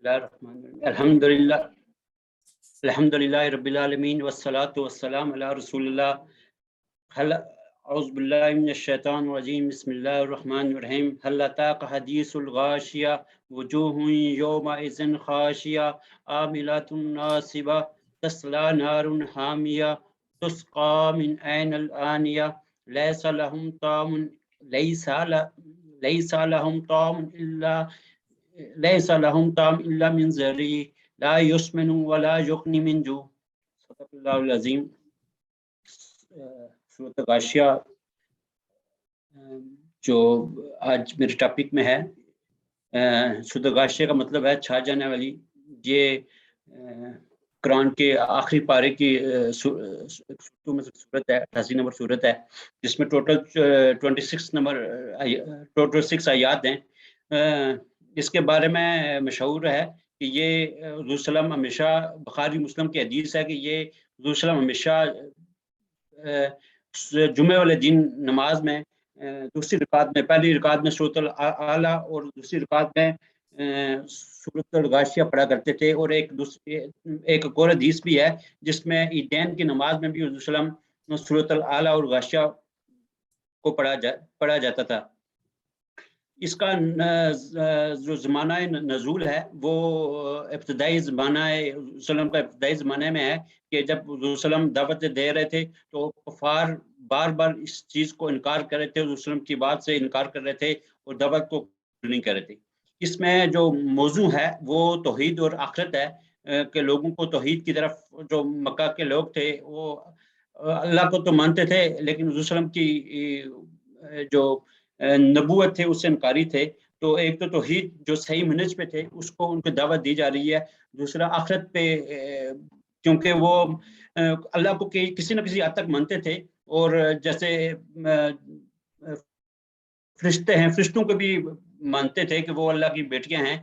الحمدللہ رب العالمین والصلاة والسلام علی رسول اللہ. اعوذ باللہ من الشیطان الرجیم. بسم اللہ الرحمن الرحیم. هل اتاک حدیث الغاشیہ وجوہ یومئذ خاشیہ عاملۃ ناصبہ تصلی نار حامیہ تسقی من عین الآنیہ لیس لهم طعام لیس لهم طعام الا من ضریع لا یسمن ولا یغنی من جوع. صدق اللہ العظیم. سورۃ غاشیہ جو آج میرے ٹاپک میں ہے. سورۃ غاشیہ کا مطلب ہے چھا جانے والی. یہ قرآن کے آخری پارے کی سورتوں میں سے سورت ہے، 88 نمبر سورت ہے، جس میں ٹوٹل 6 آیات ہیں. اس کے بارے میں مشہور ہے کہ یہ حضور صلی اللہ علیہ وسلم ہمیشہ، بخاری مسلم کی حدیث ہے کہ یہ حضور صلی اللہ علیہ وسلم ہمیشہ جمعے والے دن نماز میں دوسری رکعت میں، پہلی رکعت میں سورۃ الاعلیٰ اور دوسری رکعت میں سورۃ الغاشیہ پڑھا کرتے تھے. اور ایک اور حدیث بھی ہے جس میں عیدین کی نماز میں بھی حضور صلی اللہ علیہ وسلم سورۃ الاعلیٰ اور غاشیہ کو پڑھا جاتا تھا. اس کا جو زمانہ نزول ہے وہ ابتدائی زمانہ وسلم کا ابتدائی زمانے میں ہے کہ جب حضور صلی اللہ علیہ وسلم دعوت دے رہے تھے تو کفار بار بار اس چیز کو انکار کر رہے تھے، حضور صلی اللہ علیہ وسلم کی بات سے انکار کر رہے تھے اور دعوت کو قبول نہیں کر رہے تھے. اس میں جو موضوع ہے وہ توحید اور آخرت ہے کہ لوگوں کو توحید کی طرف، جو مکہ کے لوگ تھے وہ اللہ کو تو مانتے تھے لیکن حضور صلی اللہ علیہ وسلم کی جو نبوت تھے اس سے انکاری تھے. تو ایک تو توحید جو صحیح منہج پہ تھے اس کو ان کو دعوت دی جا رہی ہے، دوسرا آخرت پہ، کیونکہ وہ اللہ کو کسی نہ کسی حد تک مانتے تھے. اور جیسے فرشتے ہیں، فرشتوں کو بھی مانتے تھے کہ وہ اللہ کی بیٹیاں ہیں،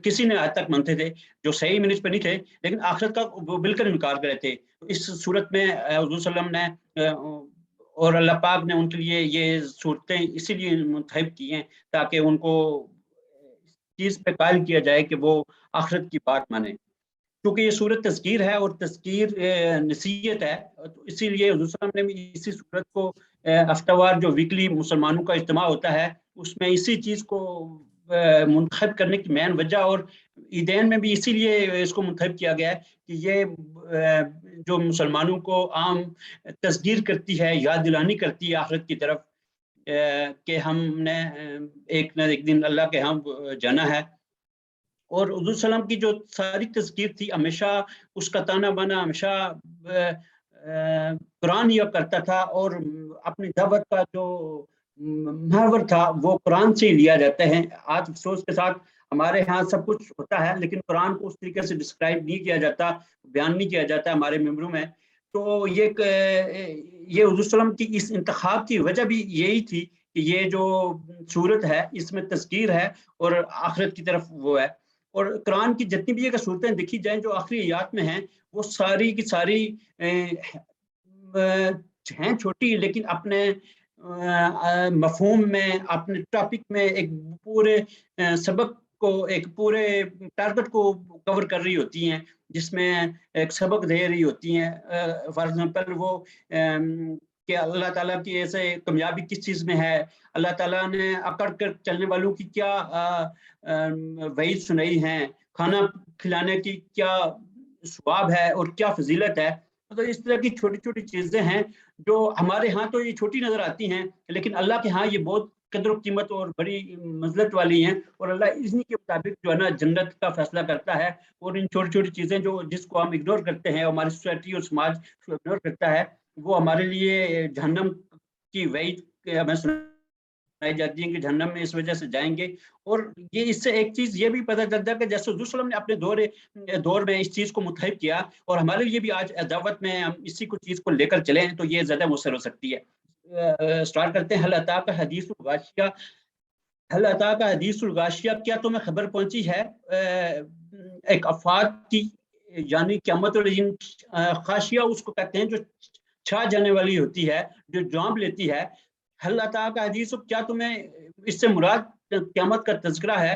کسی نے حد تک مانتے تھے جو صحیح منہج پہ نہیں تھے، لیکن آخرت کا وہ بالکل انکار کرے تھے. اس صورت میں حضور صلی اللہ علیہ وسلم نے اور اللہ پاک نے ان کے لیے یہ صورتیں اسی لیے منتخب کی ہیں تاکہ ان کو اس چیز پہ قائل کیا جائے کہ وہ آخرت کی بات مانیں. کیونکہ یہ صورت تذکیر ہے اور تذکیر نصیحت ہے، تو اسی لیے حضور صلی اللہ علیہ وسلم نے بھی اسی صورت کو ہفتہ وار جو ویکلی مسلمانوں کا اجتماع ہوتا ہے اس میں اسی چیز کو منتخب کرنے کی مین وجہ، اور عیدین میں بھی اسی لیے اس کو منتخب کیا گیا ہے کہ یہ جو مسلمانوں کو عام تذکیر کرتی ہے، یاد دلانی کرتی ہے آخرت کی طرف کہ ہم نے ایک نہ ایک دن اللہ کے ہاں جانا ہے. اور حضور صلی اللہ علیہ وسلم کی جو ساری تذکیر تھی ہمیشہ اس کا تانا بانا ہمیشہ قرآن ہی کرتا تھا، اور اپنی دعوت کا جو محور تھا وہ قرآن سے ہی لیا جاتا ہے. آج افسوس کے ساتھ ہمارے ہاں سب کچھ ہوتا ہے لیکن قرآن کو اس طریقے سے ڈسکرائب نہیں کیا جاتا، بیان نہیں کیا جاتا ہمارے ممبروں میں. تو یہ حضور صلی اللہ علیہ وسلم کی اس انتخاب کی وجہ بھی یہی تھی کہ یہ جو صورت ہے اس میں تذکیر ہے اور آخرت کی طرف وہ ہے. اور قرآن کی جتنی بھی یہ صورتیں دیکھی جائیں جو آخری آیات میں ہیں وہ ساری کی ساری ہیں چھوٹی لیکن اپنے مفہوم میں، اپنے ٹاپک میں ایک پورے سبق کو، ایک پورے ٹارگٹ کو کور کر رہی ہوتی ہیں، جس میں ایک سبق دے رہی ہوتی ہیں. فار ایگزامپل وہ کہ اللہ تعالیٰ کی ایسے کامیابی کس چیز میں ہے، اللہ تعالیٰ نے اکڑ کر چلنے والوں کی کیا وعید سنائی ہیں، کھانا کھلانے کی کیا ثواب ہے اور کیا فضیلت ہے. تو اس طرح کی چھوٹی چھوٹی چیزیں ہیں جو ہمارے ہاں تو یہ چھوٹی نظر آتی ہیں لیکن اللہ کے ہاں یہ بہت قدر و قیمت اور بڑی منزلت والی ہیں. اور اللہ اذن کے مطابق جو ہے نا جنت کا فیصلہ کرتا ہے. اور ان چھوٹی چھوٹی چیزیں جس کو ہم اگنور کرتے ہیں، ہماری سوسائٹی اور سماج اگنور کرتا ہے، وہ ہمارے لیے جہنم کی وعید ہمیں سنائی جاتی ہے کہ جہنم میں اس وجہ سے جائیں گے. اور یہ اس سے ایک چیز یہ بھی پتہ چلتا ہے کہ جیسے حضور صلی اللہ علیہ وسلم نے اپنے دور میں اس چیز کو منتخب کیا اور ہمارے لیے بھی آج دعوت میں ہم اسی کو چیز کو لے کر چلیں تو یہ زیادہ مؤثر ہو سکتی ہے. سٹارٹ کرتے ہیں. هل اتاک حدیث الغاشیہ، هل اتاک حدیث الغاشیہ، کیا تمہیں خبر پہنچی ہے ایک افات کی، یعنی قیامت والدین. خاشیہ اس کو کہتے ہیں جو چھا جانے والی ہوتی ہے، جو جانب لیتی ہے. هل اتاک حدیث، کیا تمہیں اس سے مراد قیامت کا تذکرہ ہے،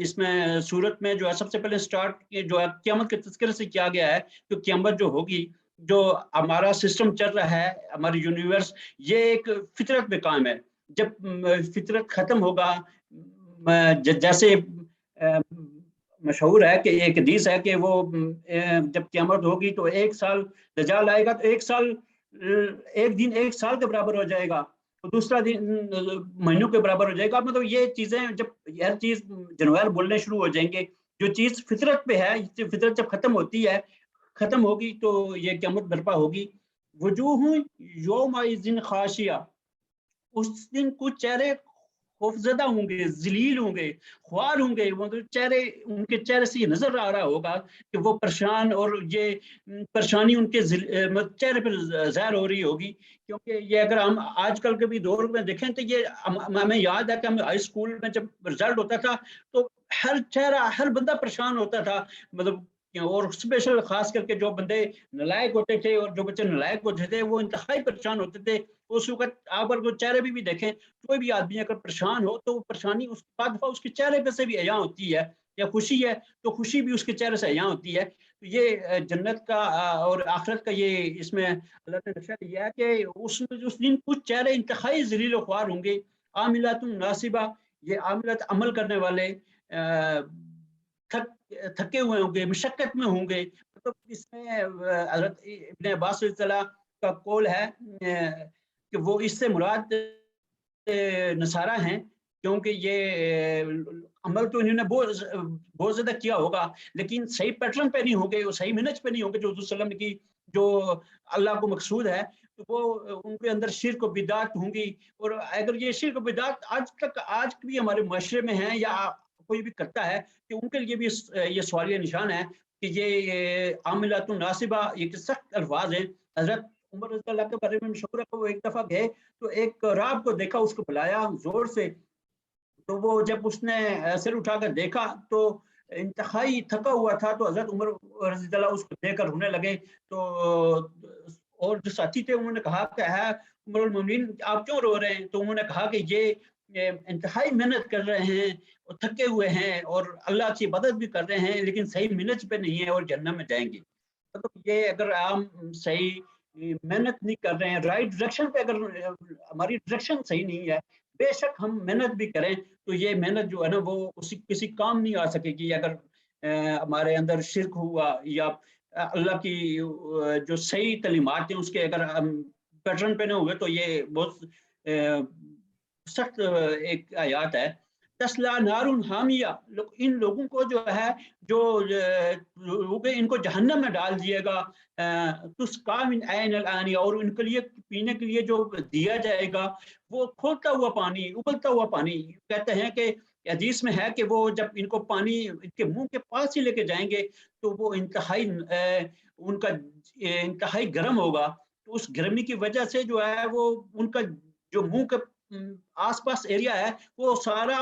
اس میں صورت میں جو ہے سب سے پہلے سٹارٹ جو ہے قیامت کے تذکرے سے کیا گیا ہے کہ قیامت جو ہوگی، جو ہمارا سسٹم چل رہا ہے، ہماری یونیورس، یہ ایک فطرت میں قائم ہے. جب فطرت ختم ہوگا، جیسے مشہور ہے کہ ایک حدیث ہے کہ وہ جب قیامت ہوگی تو 1 سال دجال آئے گا، تو 1 سال ایک دن 1 سال کے برابر ہو جائے گا، تو دوسرا دن مہینوں کے برابر ہو جائے گا. مطلب یہ چیزیں جب ہر چیز جنویر بولنے شروع ہو جائیں گے، جو چیز فطرت پہ ہے، فطرت جب ختم ہوتی ہے، ختم ہوگی تو یہ قیامت برپا ہوگی. وجوہ یومئذ خاشعہ، اس دن کچھ چہرے خوفزدہ ہوں گے، ذلیل ہوں گے، خوار ہوں گے. چہرے، ان کے چہرے سے یہ نظر آ رہا ہوگا کہ وہ پریشان، اور یہ پریشانی ان کے چہرے پر ظاہر ہو رہی ہوگی. کیونکہ یہ اگر ہم آج کل کے بھی دور میں دیکھیں تو یہ ہمیں یاد ہے کہ ہم ہائی اسکول میں جب رزلٹ ہوتا تھا تو ہر چہرہ، ہر بندہ پریشان ہوتا تھا. مطلب اور اسپیشل خاص کر کے جو بندے نلائق ہوتے تھے اور جو بچے نلائق ہوتے تھے وہ انتہائی پریشان ہوتے تھے. اس وقت آپ اگر چہرے بھی دیکھیں، کوئی بھی آدمی اگر پریشان ہو تو وہ پریشانی اس بعد اس کے چہرے پہ سے بھی عیاں ہوتی ہے، یا خوشی ہے تو خوشی بھی اس کے چہرے سے عیاں ہوتی ہے. تو یہ جنت کا اور آخرت کا یہ اس میں اللہ نے نقشہ دیا ہے کہ اس دن کچھ چہرے انتہائی ذلیل و خوار ہوں گے. عاملات ناصبہ، یہ عاملات عمل کرنے والے تھکے ہوئے ہوں گے، مشقت میں ہوں گے. مطلب اس میں حضرت ابن عباس رضی اللہ کا قول ہے کہ وہ اس سے مراد نصارہ ہیں، کیونکہ یہ عمل تو انہوں نے بہت زیادہ کیا ہوگا، لیکن صحیح پیٹرن پہ نہیں ہوں گے، وہ صحیح منج پہ نہیں ہوں گے جو حضور صلی اللہ علیہ وسلم کی جو اللہ کو مقصود ہے. تو وہ ان کے اندر شرک و بدعت ہوں گی. اور اگر یہ شرک و بدعت آج بھی ہمارے معاشرے میں ہیں یا کوئی بھی کرتا ہے، کہ ان کے لیے بھی یہ سوالیہ نشان ہے کہ یہ عاملات ناصبہ، یہ سخت الفاظ ہیں. حضرت عمر رضی اللہ کے بارے میں مشہور ہے کہ وہ ایک دفعہ گئے تو ایک راہب کو دیکھا، اس کو بلایا زور سے، تو وہ جب اس نے سر اٹھا کر دیکھا تو انتہائی تھکا ہوا تھا. تو حضرت عمر رضی اللہ اس کو دیکھ کر رونے لگے. تو اور جو ساتھی تھے انہوں نے کہا کہ ہے عمر المومنین آپ کیوں رو رہے ہیں؟ تو انہوں نے کہا کہ یہ انتہائی محنت کر رہے ہیں اور تھکے ہوئے ہیں اور اللہ کی عبادت بھی کر رہے ہیں، لیکن صحیح منج پہ نہیں ہے اور جہنم میں جائیں گے. مطلب یہ اگر ہم صحیح محنت نہیں کر رہے ہیں، رائٹ ڈائریکشن پہ، اگر ہماری ڈائریکشن صحیح نہیں ہے، بے شک ہم محنت بھی کریں تو یہ محنت جو ہے نا وہ کسی کام نہیں آ سکے گی. اگر ہمارے اندر شرک ہوا یا اللہ کی جو صحیح تعلیمات ہیں اس کے اگر ہم پیٹرن پہ نہ ہوئے تو یہ بہت سخت ایک آیات ہے. تسلا نار حامیہ، ان لوگوں کو جو ہے جو ان کو جہنم میں ڈال دیے گا. تسقا من عین الآنیہ، اور ان کے لیے پینے کے لیے جو دیا جائے گا وہ کھولتا ہوا پانی، ابلتا ہوا پانی. کہتے ہیں کہ حدیث میں ہے کہ وہ جب ان کو پانی ان کے منہ کے پاس ہی لے کے جائیں گے تو وہ انتہائی ان کا انتہائی گرم ہوگا. تو اس گرمی کی وجہ سے جو ہے وہ ان کا جو منہ کے آس پاس ایریا ہے وہ سارا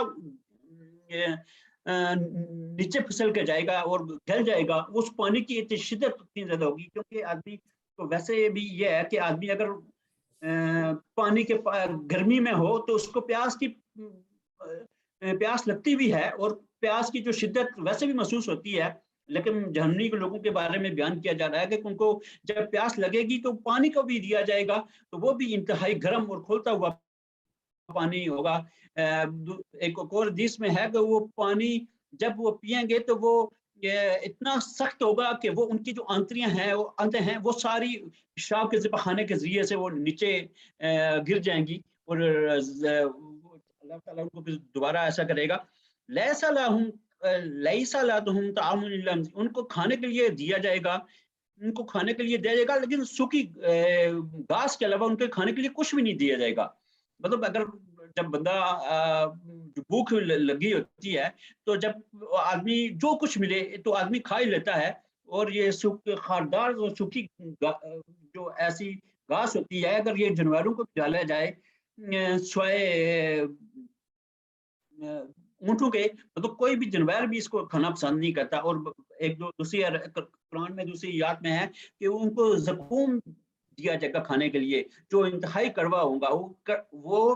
نیچے پھسل کے جائے گا اور گل جائے گا. اس پانی کی شدت اتنی زیادہ ہوگی کیونکہ آدمی تو ویسے بھی یہ ہے کہ آدمی اگر پانی کے گرمی میں ہو تو اس کو پیاس لگتی بھی ہے اور پیاس کی جو شدت ویسے بھی محسوس ہوتی ہے. لیکن جہنمی کے لوگوں کے بارے میں بیان کیا جا رہا ہے کہ ان کو جب پیاس لگے گی تو پانی کو بھی دیا جائے گا تو وہ بھی انتہائی گرم اور کھولتا ہوا پانی ہوگا. ایک اور حدیث میں ہے کہ وہ پانی جب وہ پئیں گے تو وہ اتنا سخت ہوگا کہ وہ ان کی جو آنتریاں ہیں، وہ آنتیں ہیں، وہ ساری پیشاب کے ذبح خانے کے ذریعے سے وہ نیچے گر جائیں گی اور اللہ تعالیٰ ان کو پھر دوبارہ ایسا کرے گا. لیسا لہم طعام الا، ان کو کھانے کے لیے دیا جائے گا، ان کو کھانے کے لیے دیا جائے گا لیکن سوکھی گھاس کے علاوہ ان کے کھانے کے لیے کچھ بھی نہیں دیا جائے گا. مطلب اگر جب بندہ بھوک لگی ہوتی ہے تو جب آدمی جو کچھ ملے تو آدمی کھا ہی لیتا ہے. اور یہ خاردار اور سوکھی جو ایسی گھاس ہوتی ہے اگر یہ جانوروں کو ڈالا جائے سوائے اونٹوں کے، مطلب کوئی بھی جانور بھی اس کو کھانا پسند نہیں کرتا. اور ایک دوسری قرآن میں دوسری آیات میں ہے کہ ان کو زقوم دیا جائے گا کھانے کے لیے جو انتہائی کڑوا ہوگا. وہ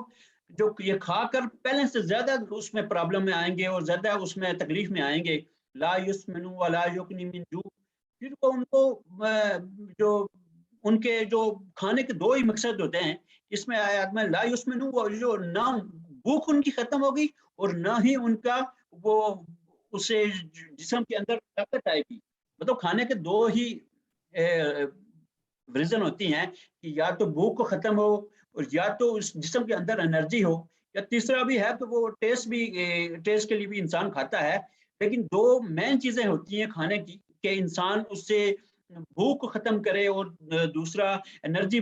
جو یہ کھا کر پہلے سے زیادہ اس میں پرابلم میں آئیں گے اور زیادہ اس میں تکلیف میں آئیں گے. لا یسمن ولا یغنی من جوع. پھر کو ان کو جو ان کے جو کھانے کے دو ہی مقصد ہوتے ہیں اس میں آیات میں لا یسمن، جو نہ بھوک ان کی ختم ہوگی اور نہ ہی ان کا وہ اسے جسم کے اندر طاقت آئے گی. مطلب کھانے کے دو ہی ریزن ہوتی ہیں کہ یا تو بھوک کو ختم ہو اور یا تو اس جسم کے اندر انرجی ہو، یا تیسرا بھی ہے کہ وہ ٹیسٹ کے لیے بھی انسان کھاتا ہے. لیکن دو مین چیزیں ہوتی ہیں کھانے کی کہ انسان اس سے بھوک کو ختم کرے اور دوسرا انرجی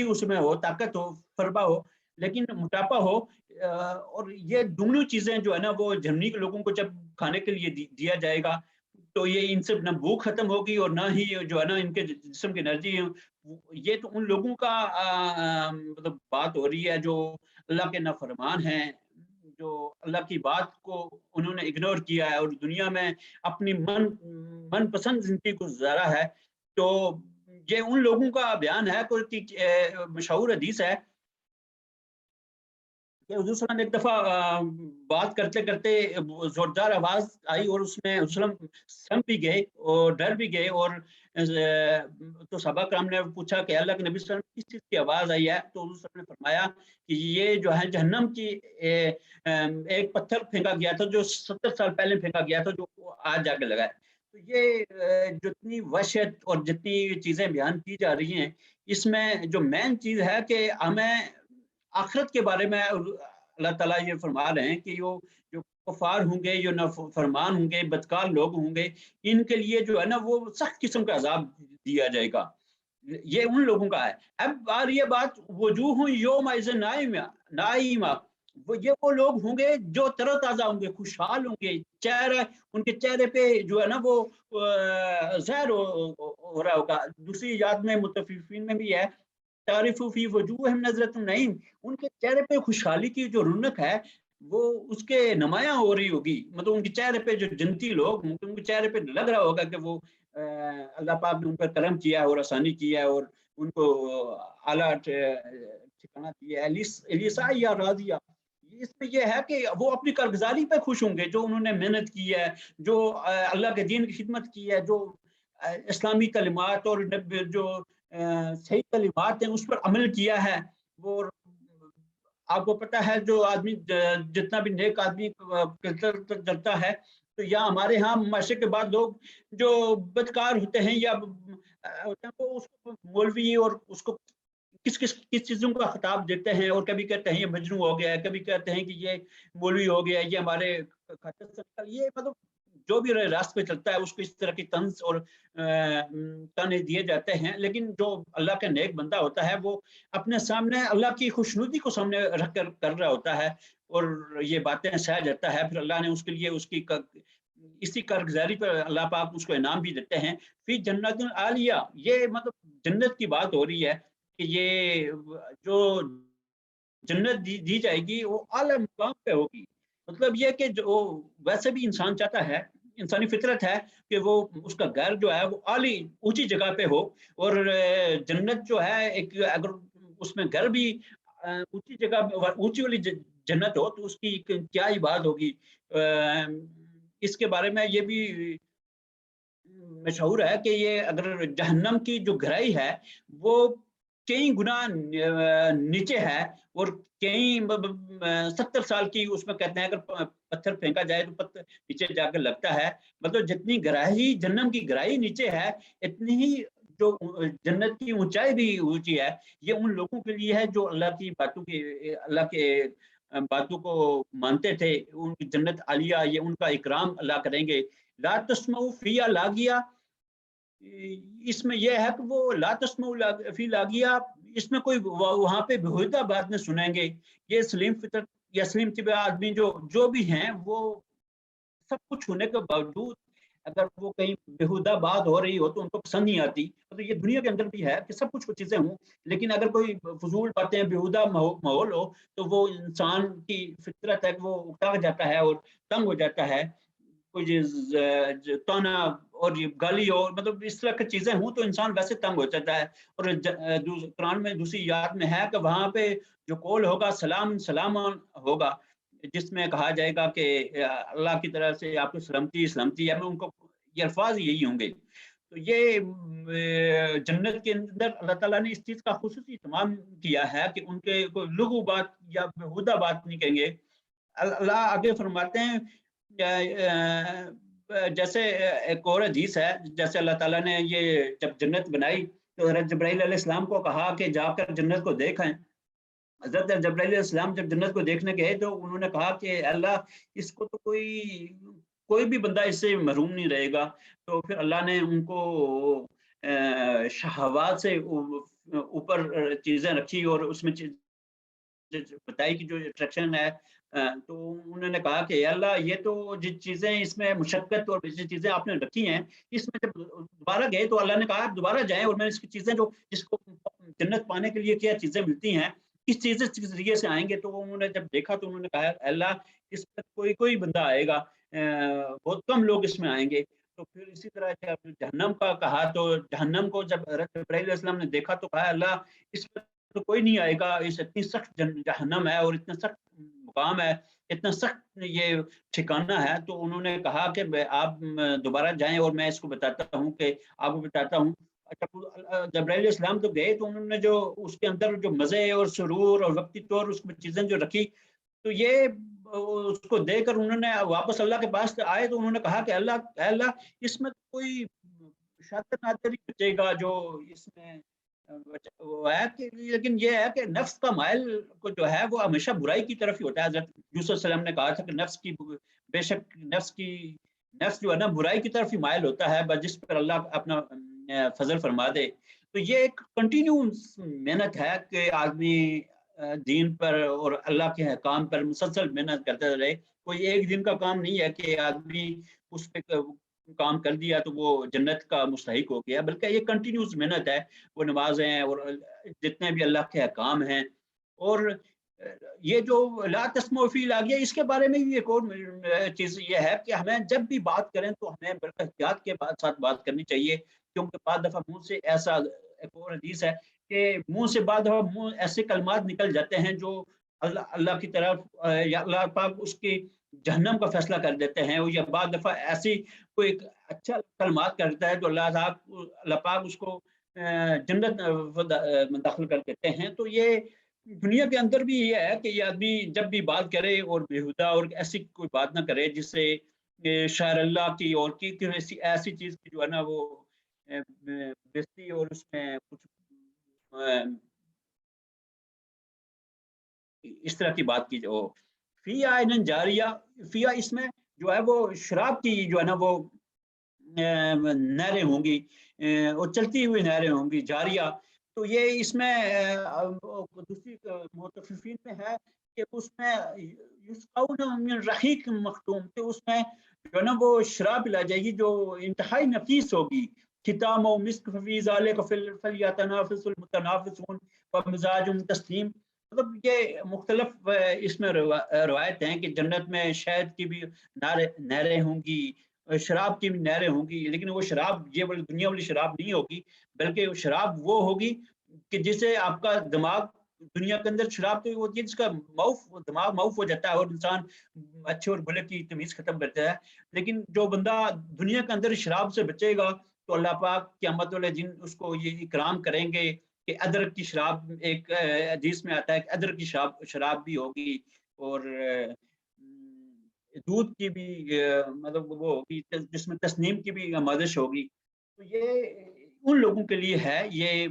اس میں ہو، طاقت ہو، فربا ہو، لیکن موٹاپا ہو. اور یہ دونوں چیزیں جو ہے نا وہ جرمنی کے لوگوں کو جب کھانے کے لیے دیا جائے گا تو یہ ان سے نہ بھوک ختم ہوگی اور نہ ہی جو ہے نا ان کے جسم کی انرجی. یہ تو ان لوگوں کا مطلب بات ہو رہی ہے جو اللہ کے نافرمان ہیں، جو اللہ کی بات کو انہوں نے اگنور کیا ہے اور دنیا میں اپنی من پسند زندگی کو گزارا ہے. تو یہ ان لوگوں کا بیان ہے. کوئی مشہور حدیث ہے کہ حضور صلی اللہ علیہ وسلم ایک دفعہ بات کرتے کرتے زوردار آواز آئی اور اس میں حضور صلی اللہ علیہ وسلم سم بھی گئے اور ڈر بھی گئے. اور تو صحابہ کرام نے پوچھا کہ اللہ کے نبی صلی اللہ علیہ وسلم کس چیز کی آواز آئی ہے؟ تو حضور صلی اللہ علیہ وسلم نے فرمایا کہ یہ جو ہے جہنم کی ایک پتھر پھینکا گیا تھا جو 70 سال پہلے پھینکا گیا تھا جو آج جا کے لگا ہے. تو یہ جتنی وحشت اور جتنی چیزیں بیان کی جا رہی ہیں اس میں جو مین چیز ہے کہ ہمیں آخرت کے بارے میں اللہ تعالیٰ یہ فرما رہے ہیں کہ جو کفار ہوں گے، جو نافرمان ہوں گے، بدکار لوگ ہوں گے، ان کے لیے جو ہے نا وہ سخت قسم کا عذاب دیا جائے گا. یہ ان لوگوں کا ہے. اب آ رہی ہے بات وجوہ یومئذ نائمہ. وہ لوگ ہوں گے جو تر و تازہ ہوں گے، خوشحال ہوں گے، ان کے چہرے پہ جو ہے نا وہ ظاہر ہو رہا ہوگا. دوسری یاد میں متففین میں بھی ہے تعریف فی وجوہہم نظرۃ النعیم. ان کے چہرے پہ خوشحالی کی جو رونق ہے وہ اس کے نمایاں ہو رہی ہوگی. مطلب ان کے چہرے پہ جو جنتی لوگ ان کے چہرے پہ لگ رہا ہوگا کہ وہ اللہ پاک نے ان پر کرم کیا اور آسانی کیا ہے اور ان کو اعلیٰ ٹھکانہ دیا ہے. الیسا یا راضیہ. اس میں یہ ہے کہ وہ اپنی کارگزاری پہ خوش ہوں گے، جو انہوں نے محنت کی ہے، جو اللہ کے دین کی خدمت کی ہے، جو اسلامی تعلیمات اور جو صحیح تعلیمات ہیں اس پر عمل کیا ہے. وہ آپ کو پتہ ہے جو آدمی جتنا بھی نیک آدمی چلتا ہے تو یا ہمارے ہاں معاشرے کے بعد لوگ جو بدکار ہوتے ہیں یا وہ اس کو مولوی اور اس کو کس چیزوں کا خطاب دیتے ہیں اور کبھی کہتے ہیں یہ مجنوں ہو گیا ہے، کبھی کہتے ہیں کہ یہ مولوی ہو گیا، یہ ہمارے یہ مطلب جو بھی راست پہ چلتا ہے اس کو اس طرح کی طنز اور تانے دیے جاتے ہیں. لیکن جو اللہ کا نیک بندہ ہوتا ہے وہ اپنے سامنے اللہ کی خوشنودی کو سامنے رکھ کر رہا ہوتا ہے اور یہ باتیں سہ جاتا ہے. پھر اللہ نے اس کے لیے اسی کارگزاری پر اللہ پاک اس کو انعام بھی دیتے ہیں. فی جنت عالیہ. یہ مطلب جنت کی بات ہو رہی ہے کہ یہ جو جنت دی جائے گی وہ اعلیٰ مقام پہ ہوگی. مطلب یہ کہ جو ویسے بھی انسان چاہتا ہے، انسانی فطرت ہے کہ وہ اس کا گھر جو ہے وہ اعلی اونچی جگہ پہ ہو. اور جنت جو ہے ایک اگر اس میں گھر بھی اونچی جگہ اونچی والی جنت ہو تو اس کی کیا ہی بات ہوگی. اس کے بارے میں یہ بھی مشہور ہے کہ یہ اگر جہنم کی جو گہرائی ہے وہ کئی گنا نیچے ہے اور کئی 70 سال کی اس میں کہتے ہیں اگر پتھر پھینکا جائے تو پتھر نیچے جا کر لگتا ہے. مطلب جتنی گہرائی جہنم کی گہرائی نیچے ہے اتنی ہی جو جنت کی اونچائی بھی اونچی ہے. یہ ان لوگوں کے لیے ہے جو اللہ کے باتوں کو مانتے تھے. ان کی جنت عالیہ یہ ان کا اکرام اللہ کریں گے. لا تسمعوا فیہا لاغیہ. اس میں یہ ہے کہ وہ لا تسمعوا فی لاغیہ، اس میں کوئی وہاں پہ بےہودہ بات نہیں سنیں گے. یہ سلیم فطرت یا سلیم طبع آدمی جو بھی ہیں وہ سب کچھ ہونے کے باوجود اگر وہ کہیں بےہودہ بات ہو رہی ہو تو ان کو پسند نہیں آتی. تو یہ دنیا کے اندر بھی ہے کہ سب کچھ چیزیں ہوں لیکن اگر کوئی فضول باتیں بےہودہ ماحول ہو تو وہ انسان کی فطرت ہے کہ وہ اکتا جاتا ہے اور تنگ ہو جاتا ہے. کوئی تونا اور یہ گالی اور مطلب اس طرح کی چیزیں ہوں تو انسان ویسے تنگ ہو جاتا ہے. اور قرآن میں دوسری یاد میں ہے کہ وہاں پہ جو قول ہوگا سلام سلام ہوگا، جس میں کہا جائے گا کہ اللہ کی طرف سے آپ کو سلامتی سلامتی ہے. ان کو یہ الفاظ یہی ہوں گے. تو یہ جنت کے اندر اللہ تعالیٰ نے اس چیز کا خصوصی اہتمام کیا ہے کہ ان کے کوئی لغو بات یا بےہودہ بات نہیں کہیں گے. اللہ آگے فرماتے ہیں جیسے ایک اور حدیث ہے، جیسے اللہ تعالیٰ نے یہ جب جنت بنائی تو حضرت جبرائیل علیہ السلام کو کہا کہ جا کر جنت کو دیکھیں. حضرت جبرائیل علیہ السلام جب جنت کو دیکھنے گئے تو انہوں نے کہا کہ اللہ اس کو تو کوئی بھی بندہ اس سے محروم نہیں رہے گا. تو پھر اللہ نے ان کو شہوات سے اوپر چیزیں رکھی اور اس میں بتائی کہ جو اٹریکشن ہے. تو انہوں نے کہا کہ اللہ یہ تو جو چیزیں اس میں مشقت اور جو چیزیں آپ نے رکھی ہیں اس میں جب دوبارہ گئے تو اللہ نے کہا آپ دوبارہ جائیں اور میں اس کی چیزیں جو جس کو جنت پانے کے لیے کیا چیزیں ملتی ہیں اس چیزیں کے ذریعے سے آئیں گے. تو انہوں نے جب دیکھا تو انہوں نے کہا اللہ اس پر کوئی بندہ آئے گا، بہت کم لوگ اس میں آئیں گے. تو پھر اسی طرح جب جہنم کا کہا تو جہنم کو جب جبرائیل علیہ السلام نے دیکھا تو کہا اللہ اس پر تو کوئی نہیں آئے گا، اس اتنی سخت جہنم ہے اور اتنا سخت مقام ہے، اتنا سخت یہ ٹھکانہ ہے. تو انہوں نے کہا کہ آپ دوبارہ جائیں اور میں اس کو بتاتا ہوں کہ آپ کو بتاتا ہوں. جبرائیل علیہ السلام تو گئے تو انہوں نے جو اس کے اندر جو مزے اور سرور اور وقتی طور اس میں چیزیں جو رکھی تو یہ اس کو دے کر انہوں نے واپس اللہ کے پاس آئے تو انہوں نے کہا کہ اللہ اس میں کوئی شاطر نادر ہی بچے گا جو اس میں وہ ہے کہ، لیکن یہ ہے کہ نفس کا مائل کو جو ہے وہ ہمیشہ برائی کی طرف ہی ہوتا ہے. حضرت یوسف علیہ السلام نے کہا تھا کہ بے شک نفس جو ہے نا برائی کی طرف ہی مائل ہوتا ہے، بس جس پر اللہ اپنا فضل فرما دے. تو یہ ایک کنٹینیو محنت ہے کہ آدمی دین پر اور اللہ کے حکام پر مسلسل محنت کرتا رہے. کوئی ایک دن کا کام نہیں ہے کہ آدمی اس پہ کام کر دیا تو وہ جنت کا مستحق ہو گیا، بلکہ یہ کنٹینیوس محنت ہے. وہ نمازیں اور جتنے بھی اللہ کے حکام ہیں. اور یہ جو لا تسمعوا فی لاغیا اس کے بارے میں بھی ایک اور چیز یہ ہے کہ ہمیں جب بھی بات کریں تو ہمیں بڑے احتیاط کے ساتھ بات کرنی چاہیے، کیونکہ بعض دفعہ منہ سے ایسا ایک اور حدیث ہے کہ منہ سے بعض دفعہ ایسے کلمات نکل جاتے ہیں جو اللہ کی طرف یا اللہ پاک اس کی جہنم کا فیصلہ کر دیتے ہیں، یا بعض دفعہ ایسی کوئی اچھا کلمات کرتا ہے تو اللہ پاک اس کو جنت داخل کر دیتے ہیں. تو یہ دنیا کے اندر بھی یہ ہے کہ یہ آدمی جب بھی بات کرے اور بےہودہ اور ایسی کوئی بات نہ کرے جس سے شاعر اللہ کی اور کی ایسی چیز کی جو ہے نا وہ بےزتی اور اس میں کچھ اس طرح کی بات کی جو فیا عین جاریہ، فیا اس میں جو ہے وہ شراب کی جو ہے نا وہ نہریں ہوں گی اور چلتی ہوئی نہریں ہوں گی جاریہ. تو یہ اس میں دوسری متفقین میں ہے کہ اس میں یسقون من رحیق مختوم، کہ اس میں جو ہے نا وہ شراب پلائی جائے گی جو انتہائی نفیس ہوگی. ختام و مسک فی ذالک فلیتنافس المتنافسون ومزاج تسلیم. مطلب یہ مختلف اس میں روایت ہیں کہ جنت میں شہد کی بھی نہریں ہوں گی، شراب کی بھی نہریں ہوں گی، لیکن وہ شراب یہ والی دنیا والی شراب نہیں ہوگی، بلکہ وہ شراب وہ ہوگی کہ جسے آپ کا دماغ دنیا کے اندر شراب تو ہوتی ہے جس کا دماغ معاف ہو جاتا ہے اور انسان اچھے اور برے کی تمیز ختم کرتا ہے. لیکن جو بندہ دنیا کے اندر شراب سے بچے گا تو اللہ پاک قیامت والے دن اس کو یہ اکرام کریں گے کہ ادرک کی شراب، ایک حدیث میں آتا ہے کہ ادرک کی شراب بھی ہوگی اور دودھ کی بھی مطلب وہ ہوگی جس میں تسنیم کی بھی آمادش ہوگی. تو یہ ان لوگوں کے لیے ہے یہ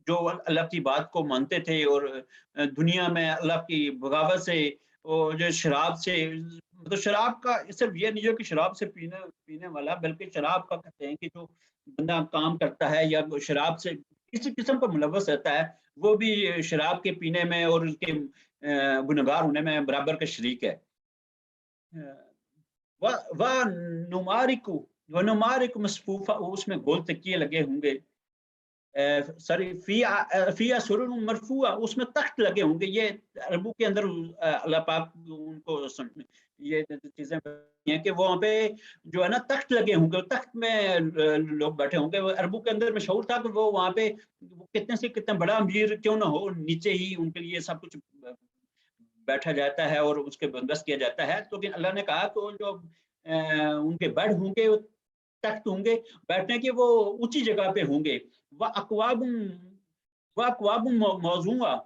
جو اللہ کی بات کو مانتے تھے اور دنیا میں اللہ کی بغاوت سے اور جو شراب سے، مطلب شراب کا صرف یہ نہیں جو کہ شراب سے پینے والا، بلکہ شراب کا کہتے ہیں کہ جو بندہ کام کرتا ہے یا شراب سے کسی قسم کا ملوث رہتا ہے وہ بھی شراب کے پینے میں اور اس کے گنہگار ہونے میں برابر کا شریک ہے. وَنُمَارِكُ مَصْفُوفًا، اس میں گول تکیے لگے ہوں گے. فِيهَا سُرُرٌ مَرْفُوعَةٌ، اس میں تخت لگے ہوں گے. یہ عربوں کے اندر اللہ پاک ان کو یہ چیزیں ہیں کہ وہاں پہ جو ہے نا تخت لگے ہوں گے, تخت میں لوگ بیٹھے ہوں گے. عربوں کے اندر میں شعور تھا کہ وہ وہاں پہ کتنے سے کتنا بڑا امیر کیوں نہ ہو, نیچے ہی ان کے لیے سب کچھ بیٹھا جاتا ہے اور اس کے بندوبست کیا جاتا ہے. تو اللہ نے کہا تو جو ان کے بیڈ ہوں گے, تخت ہوں گے بیٹھنے کے, وہ اونچی جگہ پہ ہوں گے. وَأَكْوَابٌ مَوْضُوعَةٌ,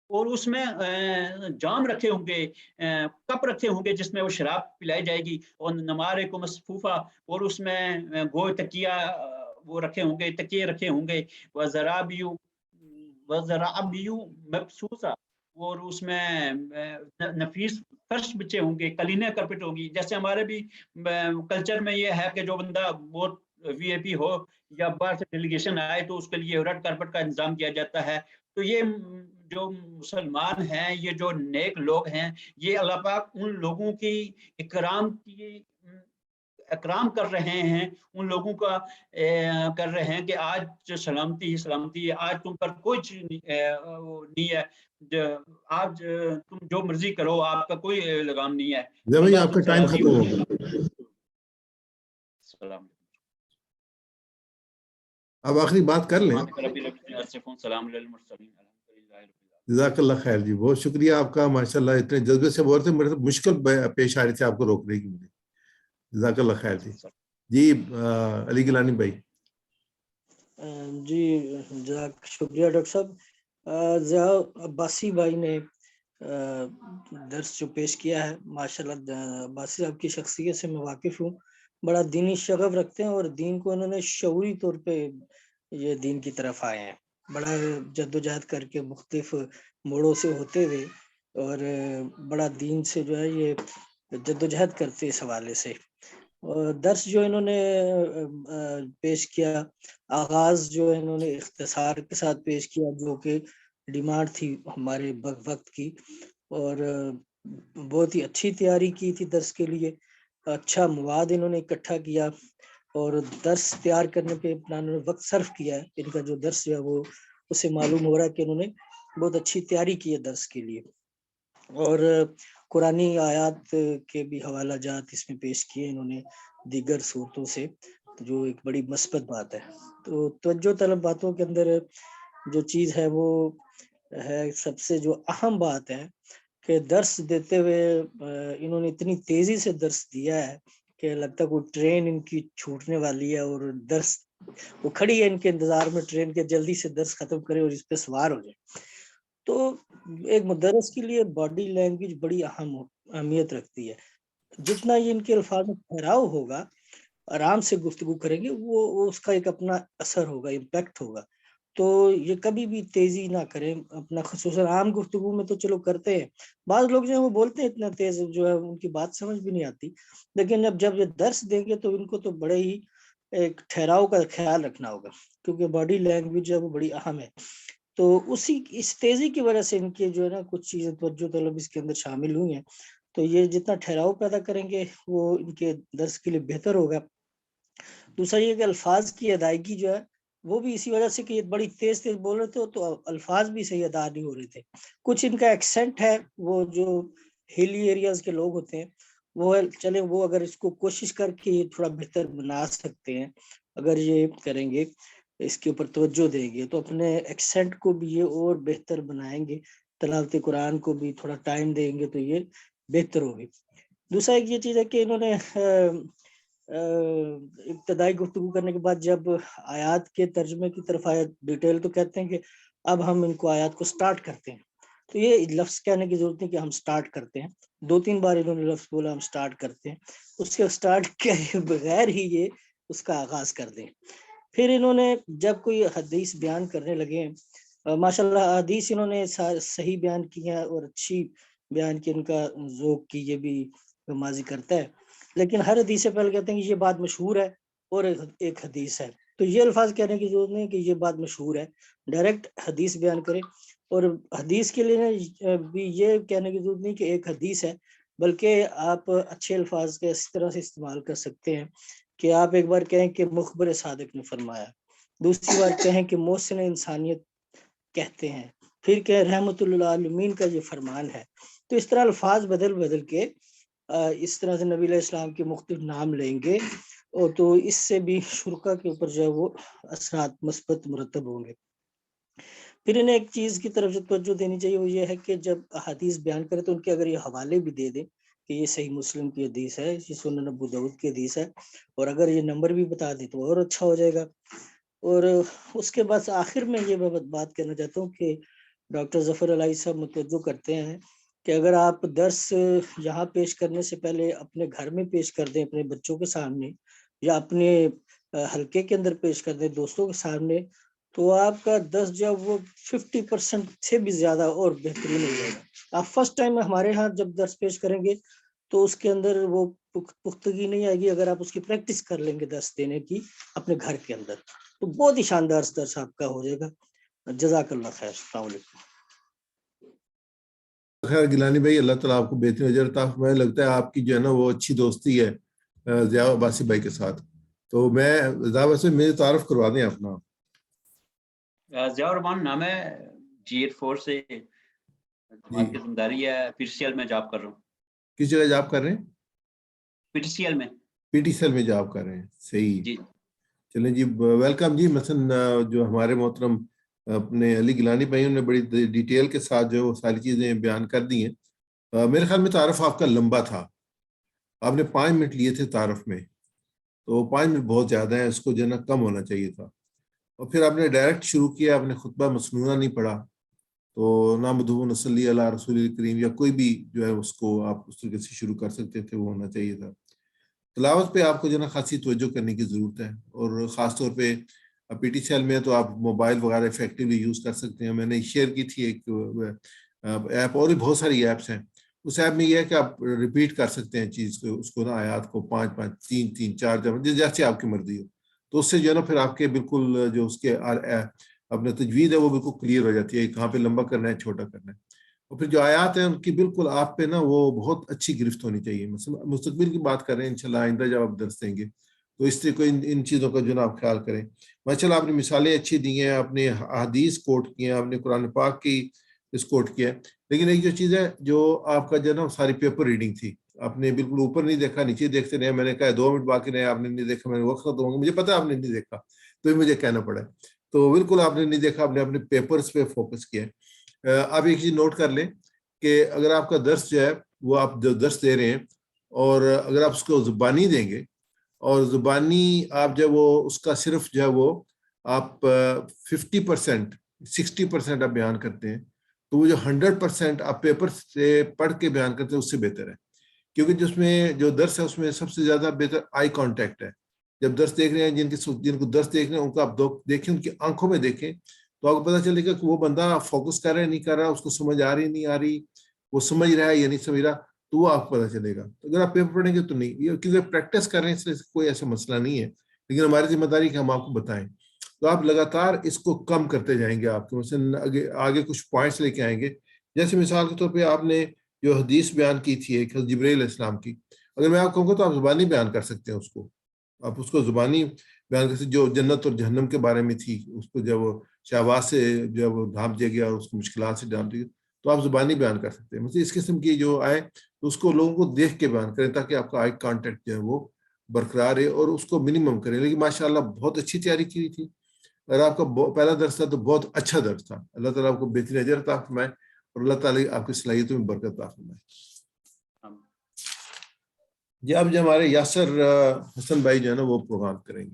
اور اس میں جام رکھے ہوں گے, کپ رکھے ہوں گے جس میں وہ شراب پلائی جائے گی. اور نمارق مصفوفہ, اور اس میں گوئے تکیہ وہ رکھے ہوں گے, تکیے رکھے ہوں گے. وَزَرَابِيُّ مَبْثُوثَةٌ, اور اس میں نفیس فرش بچے ہوں گے, قالینیں کارپیٹ ہوگی. جیسے ہمارے بھی کلچر میں یہ ہے کہ جو بندہ بہت وی آئی پی ہو یا باہر سے ڈیلیگیشن آئے تو اس کے لیے ریڈ کارپیٹ کا انتظام کیا جاتا ہے. تو یہ جو مسلمان ہیں, یہ جو نیک لوگ ہیں, یہ اللہ پاک ان لوگوں کی اکرام کر رہے ہیں, ان لوگوں کا کر رہے ہیں کہ آج سلامتی ہی سلامتی ہے, آج تم پر کوئی چیز نہیں ہے, آج تم جو مرضی کرو, آپ کا کوئی لگام نہیں ہے. بھائی آپ کا ٹائم ختم ہو گیا. السلام اب آخری بات کر لیں. جزاک اللہ خیر جی, بہت شکریہ آپ کا, ماشاء اللہ اتنے جذبے سے بول رہے تھے, میرے مشکل پیش آ رہی تھی آپ کو روکنے کی مجھے. جزاک اللہ خیر جی. جی علی گیلانی بھائی. جی شکریہ ڈاکٹر صاحب. ضیاء عباسی بھائی نے درس جو پیش کیا ہے, ماشاءاللہ عباسی صاحب کی شخصیت سے میں واقف ہوں. بڑا دینی شغف رکھتے ہیں اور دین کو انہوں نے شعوری طور پہ یہ دین کی طرف آئے ہیں. بڑا جدوجہد کر کے مختلف موڑوں سے ہوتے ہوئے اور بڑا دین سے جو ہے یہ جدوجہد کرتے اس حوالے سے. درس جو انہوں نے پیش کیا, آغاز جو انہوں نے اختصار کے ساتھ پیش کیا جو کہ ڈیمانڈ تھی ہمارے وقت کی, اور بہت ہی اچھی تیاری کی تھی درس کے لیے. اچھا مواد انہوں نے اکٹھا کیا اور درس تیار کرنے پہ اپنا انہوں نے وقت صرف کیا ہے. ان کا جو درس ہے وہ اس سے معلوم ہو رہا ہے کہ انہوں نے بہت اچھی تیاری کی ہے درس کے لیے. اور قرآنی آیات کے بھی حوالہ جات اس میں پیش کیے انہوں نے دیگر صورتوں سے, جو ایک بڑی مثبت بات ہے. تو توجہ طلب باتوں کے اندر جو چیز ہے وہ ہے, سب سے جو اہم بات ہے کہ درس دیتے ہوئے انہوں نے اتنی تیزی سے درس دیا ہے کہ لگتا ہے کوئی ٹرین ان کی چھوٹنے والی ہے اور درس وہ کھڑی ہے ان کے انتظار میں ٹرین کے, جلدی سے درس ختم کرے اور اس پہ سوار ہو جائے. تو ایک مدرس کے لیے باڈی لینگویج بڑی اہمیت رکھتی ہے. جتنا یہ ان کے الفاظ میں ٹھہراؤ ہوگا, آرام سے گفتگو کریں گے, وہ اس کا ایک اپنا اثر ہوگا, امپیکٹ ہوگا. تو یہ کبھی بھی تیزی نہ کریں اپنا, خصوصاً عام گفتگو میں تو چلو کرتے ہیں, بعض لوگ جو ہیں وہ بولتے ہیں اتنا تیز جو ہے ان کی بات سمجھ بھی نہیں آتی, لیکن جب یہ درس دیں گے تو ان کو تو بڑے ہی ایک ٹھہراؤ کا خیال رکھنا ہوگا, کیونکہ باڈی لینگویج ہے وہ بڑی اہم ہے. تو اس تیزی کی وجہ سے ان کے جو ہے نا کچھ چیزیں توجہ طلب اس کے اندر شامل ہوئی ہیں. تو یہ جتنا ٹھہراؤ پیدا کریں گے وہ ان کے درس کے لیے بہتر ہوگا. دوسرا یہ کہ الفاظ کی ادائیگی جو ہے وہ بھی اسی وجہ سے کہ یہ بڑی تیز بول رہے تھے تو الفاظ بھی صحیح ادا نہیں ہو رہے تھے. کچھ ان کا ایکسنٹ ہے, وہ جو ہیلی ایریاز کے لوگ ہوتے ہیں وہ چلے, وہ اگر اس کو کوشش کر کے یہ تھوڑا بہتر بنا سکتے ہیں, اگر یہ کریں گے اس کے اوپر توجہ دیں گے تو اپنے ایکسنٹ کو بھی یہ اور بہتر بنائیں گے, تلاوت قرآن کو بھی تھوڑا ٹائم دیں گے تو یہ بہتر ہوگی. دوسرا ایک یہ چیز ہے کہ انہوں نے ابتدائی گفتگو کرنے کے بعد جب آیات کے ترجمے کی طرف آیا ڈیٹیل, تو کہتے ہیں کہ اب ہم ان کو آیات کو سٹارٹ کرتے ہیں. تو یہ لفظ کہنے کی ضرورت نہیں کہ ہم سٹارٹ کرتے ہیں, 2-3 بار انہوں نے لفظ بولا ہم سٹارٹ کرتے ہیں, اس کے سٹارٹ کے بغیر ہی یہ اس کا آغاز کر دیں. پھر انہوں نے جب کوئی حدیث بیان کرنے لگے, ماشاءاللہ حدیث انہوں نے صحیح بیان کی ہے اور اچھی بیان کی, ان کا ذوق کی یہ بھی ماضی کرتا ہے, لیکن ہر حدیث سے پہلے کہتے ہیں کہ یہ بات مشہور ہے اور ایک حدیث ہے. تو یہ الفاظ کہنے کی ضرورت نہیں کہ یہ بات مشہور ہے, ڈائریکٹ حدیث بیان کریں. اور حدیث کے لیے بھی یہ کہنے کی ضرورت نہیں کہ ایک حدیث ہے, بلکہ آپ اچھے الفاظ کا اس طرح سے استعمال کر سکتے ہیں کہ آپ ایک بار کہیں کہ مخبر صادق نے فرمایا, دوسری بار کہیں کہ محسن انسانیت کہتے ہیں, پھر کہ رحمت للعالمین کا یہ فرمان ہے. تو اس طرح الفاظ بدل بدل کے اس طرح سے نبی علیہ السلام کے مختلف نام لیں گے، اور تو اس سے بھی شرکا کے اوپر جو ہے وہ اثرات مثبت مرتب ہوں گے۔ پھر انہیں ایک چیز کی طرف سے توجہ دینی چاہیے، وہ یہ ہے کہ جب احادیث بیان کرے تو ان کے اگر یہ حوالے بھی دے دیں کہ یہ صحیح مسلم کی حدیث ہے، یہ سنن ابو داؤد کی حدیث ہے، اور اگر یہ نمبر بھی بتا دیں تو اور اچھا ہو جائے گا۔ اور اس کے بعد آخر میں یہ بات کہنا چاہتا ہوں کہ ڈاکٹر ظفر علائی صاحب متوجہ کرتے ہیں کہ اگر آپ درس یہاں پیش کرنے سے پہلے اپنے گھر میں پیش کر دیں، اپنے بچوں کے سامنے یا اپنے حلقے کے اندر پیش کر دیں دوستوں کے سامنے، تو آپ کا درس جو وہ 50% سے بھی زیادہ اور بہترین ہو جائے گا۔ آپ فرسٹ ٹائم ہمارے ہاں جب درس پیش کریں گے تو اس کے اندر وہ پختگی نہیں آئے گی، اگر آپ اس کی پریکٹس کر لیں گے درس دینے کی اپنے گھر کے اندر تو بہت ہی شاندار درس آپ کا ہو جائے گا۔ جزاک اللہ خیر، السلام علیکم۔ خیر گیلانی بھائی، اللہ تعالیٰ آپ کو بہترین اجر عطا فرمائے۔ لگتا ہے آپ کی جو ہے نا وہ اچھی دوستی ہے ضیاء عباسی بھائی کے ساتھ، تو میں ضیاء عباسی میرے تعارف کروا دیں اپنا۔ ضیاء الرحمان نام ہے، جی ایئر فورس سے جماعت کی ذمہ داری ہے، پی ٹی سی ایل میں جاب کر رہا ہوں۔ کس جگہ جاب کر رہے ہیں؟ پی ٹی سی ایل میں۔ پی ٹی سی ایل میں جاب کر رہے ہیں، صحیح جی چلیں جی، ویلکم جی۔ مثلا جو ہمارے محترم اپنے علی گیلانی بھائی نے بڑی ڈیٹیل کے ساتھ جو ہے وہ ساری چیزیں بیان کر دی ہیں۔ میرے خیال میں تعارف آپ کا لمبا تھا، آپ نے 5 منٹ لیے تھے تعارف میں، تو 5 منٹ بہت زیادہ ہیں، اس کو جو ہے نا کم ہونا چاہیے تھا۔ اور پھر آپ نے ڈائریکٹ شروع کیا، آپ نے خطبہ مسنونہ نہیں پڑھا، تو نامدھو نصلی علی رسول کریم یا کوئی بھی جو ہے اس کو آپ اس طریقے سے شروع کر سکتے تھے، وہ ہونا چاہیے تھا۔ تلاوت پہ آپ کو جو ہے نا خاصی توجہ کرنے کی ضرورت ہے، اور خاص طور پہ پی ٹی سی ایل میں تو آپ موبائل وغیرہ افیکٹولی یوز کر سکتے ہیں۔ میں نے شیئر کی تھی ایک ایپ، اور بھی بہت ساری ایپس ہیں، اس ایپ میں یہ ہے کہ آپ ریپیٹ کر سکتے ہیں چیز کو، اس کو نا آیات کو 5 3 3 4 جیسے آپ کی مرضی ہو، تو اس سے جو ہے نا پھر آپ کے بالکل جو اس کے اپنے تجوید ہے وہ بالکل کلیئر ہو جاتی ہے، کہاں پہ لمبا کرنا ہے چھوٹا کرنا ہے۔ اور پھر جو آیات ہیں ان کی بالکل آپ پہ نا وہ بہت اچھی گرفت ہونی چاہیے۔ مستقبل کی بات کر رہے ہیں انشاءاللہ، آئندہ جب آپ درس دیں گے تو اس طرح کو ان چیزوں کا جو نا آپ خیال کریں۔ ماشاءاللہ آپ نے مثالیں اچھی دی ہیں، آپ نے حدیث کوٹ کی ہیں، آپ نے قرآن پاک کی اس کوٹ کیا ہے، لیکن ایک جو چیز ہے جو آپ کا جو ہے نا ساری پیپر ریڈنگ تھی، آپ نے بالکل اوپر نہیں دیکھا، نیچے دیکھتے رہے۔ میں نے کہا 2 منٹ باقی رہے، آپ نے نہیں دیکھا، میں نے وقت دوں گا، مجھے پتا آپ نے نہیں دیکھا تو مجھے کہنا پڑا، تو بالکل آپ نے نہیں دیکھا، آپ نے اپنے پیپرز پہ فوکس کیا ہے۔ آپ ایک چیز نوٹ کر لیں کہ اگر آپ کا درس جو ہے وہ آپ جو درس دے رہے ہیں، اور اگر آپ اس کو زبانی دیں گے، اور زبانی آپ جب وہ اس کا صرف جو ہے وہ آپ 50% 60% آپ بیان کرتے ہیں، تو وہ جو 100% آپ پیپر سے پڑھ کے بیان کرتے ہیں اس سے بہتر ہے، کیونکہ جس میں جو درس ہے اس میں سب سے زیادہ بہتر آئی کانٹیکٹ ہے۔ جب درس دیکھ رہے ہیں، جن کو درس دیکھ رہے ہیں ان کو آپ دیکھیں، ان کی آنکھوں میں دیکھیں، تو آپ کو پتہ چلے گا کہ وہ بندہ فوکس کر رہا ہے نہیں کر رہا، اس کو سمجھ آ رہی نہیں آ رہی، وہ سمجھ رہا ہے یا نہیں سمجھ رہا، تو وہ آپ کو پتہ چلے گا۔ اگر آپ پیپر پڑھیں گے تو نہیں، یہ کیونکہ پریکٹس کر رہے ہیں اس لیے کوئی ایسا مسئلہ نہیں ہے، لیکن ہماری ذمہ داری کہ ہم آپ کو بتائیں، تو آپ لگاتار اس کو کم کرتے جائیں گے۔ آپ کے مثلا آگے کچھ پوائنٹس لے کے آئیں گے، جیسے مثال کے طور پہ آپ نے جو حدیث بیان کی تھی ایک جبرائیل علیہ السلام کی، اگر میں آپ کہوں گا تو آپ زبانی بیان کر سکتے ہیں، آپ اس کو زبانی بیان کر سکتے، جو جنت اور جہنم کے بارے میں تھی، اس کو جب وہ شہوات سے جو وہ ڈھانپ دیا گیا اور اس کو مشکلات سے ڈھانپ دیا گیا، تو آپ زبانی بیان کر سکتے ہیں۔ مطلب اس قسم کی جو آئے تو اس کو لوگوں کو دیکھ کے بیان کریں، تاکہ آپ کا آئی کانٹیکٹ جو ہے وہ برقرار ہے، اور اس کو منیمم کریں۔ لیکن ماشاءاللہ بہت اچھی تیاری کی تھی، اگر آپ کا پہلا درس تھا تو بہت اچھا درس تھا۔ اللہ تعالیٰ آپ کو بہترین اجر عطا فرمائے، اور اللہ تعالیٰ آپ کی صلاحیتوں میں برکت عطا فرمائے۔ جی اب جو ہمارے یاسر حسن بھائی جو ہے نا وہ پروگرام کریں گے۔